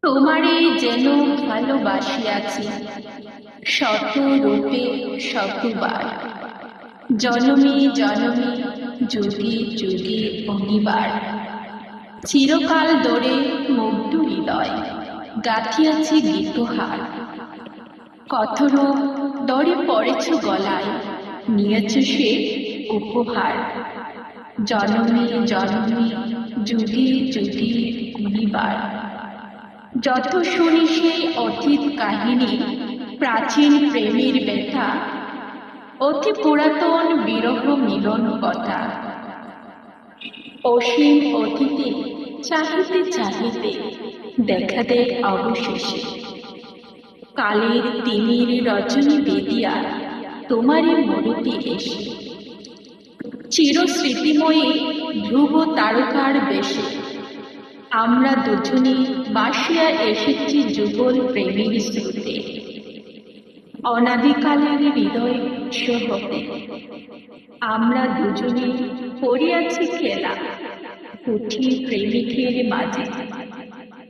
তোমারে যেন ভালোবাসিয়াছি শত রূপে শতবার, জনমে জনমে যুগে যুগে অনিবার। চিরকাল ধরে মুগ্ধ হৃদয় গাঁথিয়াছি গীতহার। কথরূপ দরে পড়েছ গলায়, নিয়েছ সে উপহার। জনমে জনমে যুগে যুগে অনিবার। যত শুনি সেই অতীত কাহিনী, প্রাচীন প্রেমের ব্যথা, অতি পুরাতন বিরহ মিলন কথা। অসীম অতীতে চাহিতে চাহিতে দেখা দেয় অবশেষে কালের তিমির রজনী বেদিয়া তোমারই মরুতি এসে। চিরস্মৃতিময়ী ধ্রুব তারকার বেশে আমরা দুজনে বাসিয়া এসেছি যুগল প্রেমের স্রোতে। অনাদিকালের হৃদয় উৎস হতে আমরা দুজনে করিয়াছি খেলা কুঠি প্রেমিকের মাঝে।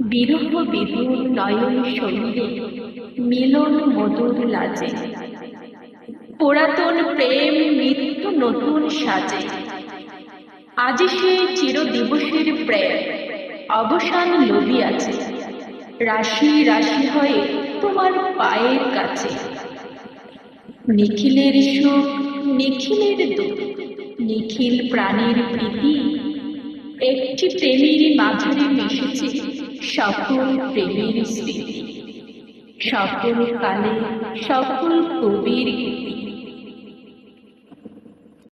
বিরহ বিদুর নয়ন শরীরে মিলন মধুর লাজে। পুরাতন প্রেম নিত্য নতুন সাজে। আজ সে চির দিবসের প্রেম অবসান লভিয়াছে। রাশি রাশি হয়ে তোমার পায়ের কাছে। নিখিলের সুখ নিখিলের দুঃখ, নিখিল প্রাণের প্রীতি, একটি প্রেমের মাঝারে মিশেছে সকল প্রেমের স্মৃতি। সকল কালে সকল কবির গীতি।